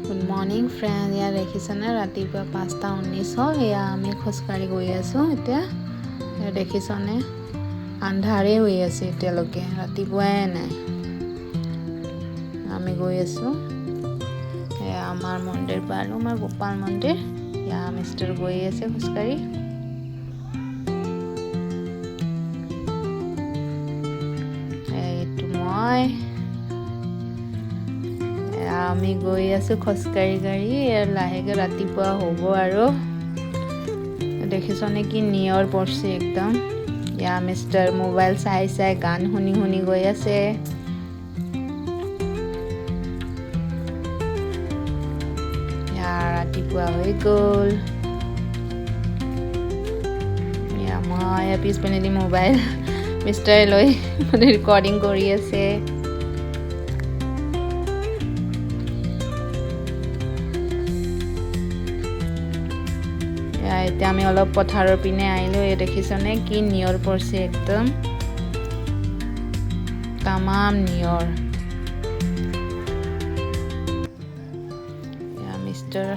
Good morning friend. ইয়াত দেখিছেনে ৰাতিপুৱা 5:19 হ'ল। এয়া আমি খোজকাঢ়ি গৈ আছোঁ এতিয়া। দেখিছনে আন্ধাৰেই হৈ আছে এতিয়ালৈকে, ৰাতিপুৱাই নাই। আমি গৈ আছোঁ এয়া আমাৰ মন্দিৰ পালোঁ, আমাৰ গোপাল মন্দিৰ। এয়া মিষ্টাৰ গৈ আছে খোজকাঢ়ি। এইটো মই আমি গৈ আছোঁ খোজকাঢ়ি লাহেকৈ ৰাতিপুৱা হ'ব আৰু। দেখিছনে কি নিয়ৰ পৰিছে একদম। ইয়া মিষ্টাৰ মোবাইল চাই চাই গান শুনি শুনি গৈ আছে। ৰাতিপুৱা হৈ গ'ল। মই পিছপিনেদি মোবাইল মিষ্টাৰে লৈ মানে ৰেকৰ্ডিং কৰি আছে। এতিয়া আমি অলপ পথাৰৰ পিনে আহিলোঁ। এই দেখিছনে কি নিয়ৰ পৰিছে একদম তামাম নিয়ৰ। মিষ্টাৰ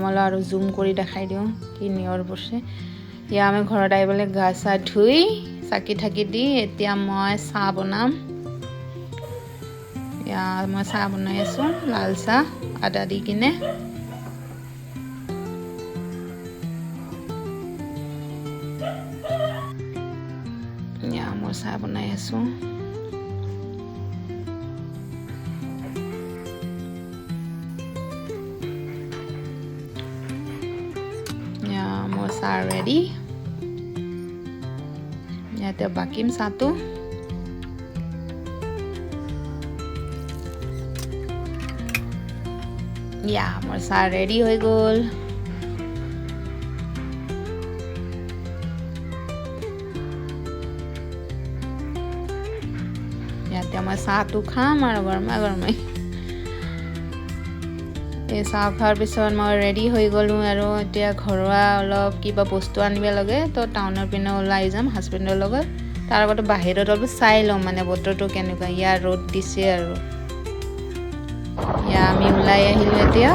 মই আৰু জুম কৰি দেখাই দিওঁ কি নিয়ৰ পৰিছে। এতিয়া আমি ঘৰত আহি পেলাই গা চা ধুই চাকি থাকি দি এতিয়া মই চাহ বনাম। মই চাহ বনাই আছোঁ, লাল চাহ আদা দি কিনে। মই চাহ বনাই আছোঁ। মোৰ চাহ ৰেডি। ইয়াতে বাকিম চাহটো। মোৰ চাহ ৰেডি হৈ গ'ল। ইয়াতে মই চাহটো খাম আৰু গৰমা গৰমাই। এই চাহ খোৱাৰ পিছত মই ৰেডি হৈ গ'লোঁ আৰু এতিয়া ঘৰুৱা অলপ কিবা বস্তু আনিব লাগে, তো টাউনৰ পিনে ওলাই যাম হাজবেণ্ডৰ লগত। তাৰ আগতে বাহিৰত অলপ চাই লওঁ মানে বতৰটো কেনেকুৱা। ইয়াৰ ৰ'দ দিছে আৰু। আমি ওলাই আহিলোঁ এতিয়া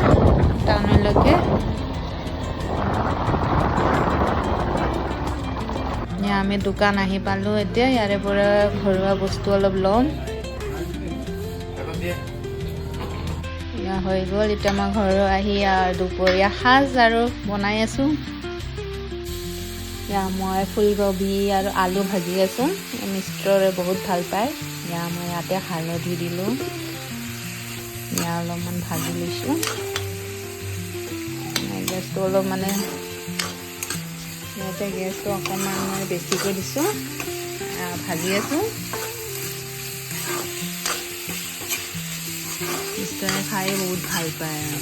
টাউনলৈকে। আমি দোকান আহি পালোঁ এতিয়া। ইয়াৰে পৰা ঘৰুৱা বস্তু অলপ ল'ম। হৈ গ'ল। এতিয়া মই ঘৰত আহি দুপৰীয়া সাজ আৰু বনাই আছোঁ। মই ফুলকবি আৰু আলু ভাজি আছোঁ। মিষ্টাৰে বহুত ভাল পায়। মই ইয়াতে হালধি দিলোঁ। অলপমান ভাজি লৈছোঁ। গেছটো অলপ মানে ইয়াতে গেছটো অকণমান মই বেছিকৈ দিছোঁ। ভাজি আছোঁ। মিষ্টাৰে খাই বহুত ভাল পায় আৰু।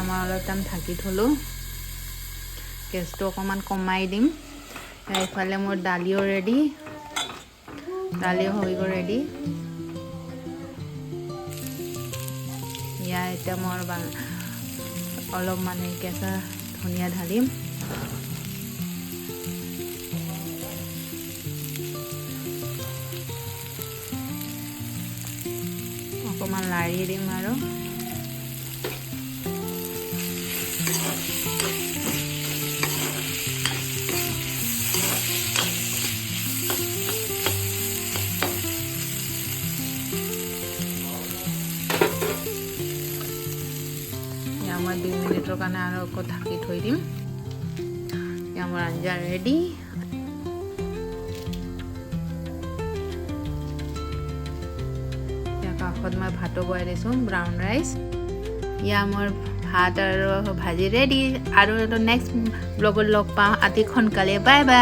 মই অলপ টাইম ঢাকি থলোঁ। গেছটো অকণমান কমাই দিম। এইফালে মোৰ দালিও ৰেডি। দালিও হৈ গ'ল ৰেডি। এতিয়া মই অলপ মানে কেঁচা ধনিয়া ঢালিম। অকণমান লাৰি দিম আৰু। মই 2 মিনিটৰ কাৰণে আৰু আকৌ ঢাকি থৈ দিম। মোৰ আঞ্জা ৰেডি। কাষত মই ভাতো বহাই দিছোঁ, ব্ৰাউন ৰাইচ। মোৰ ভাত আৰু ভাজি ৰেডি। আৰু নেক্সট ব্লগত লগ পাওঁ অতি সোনকালে। Bye bye.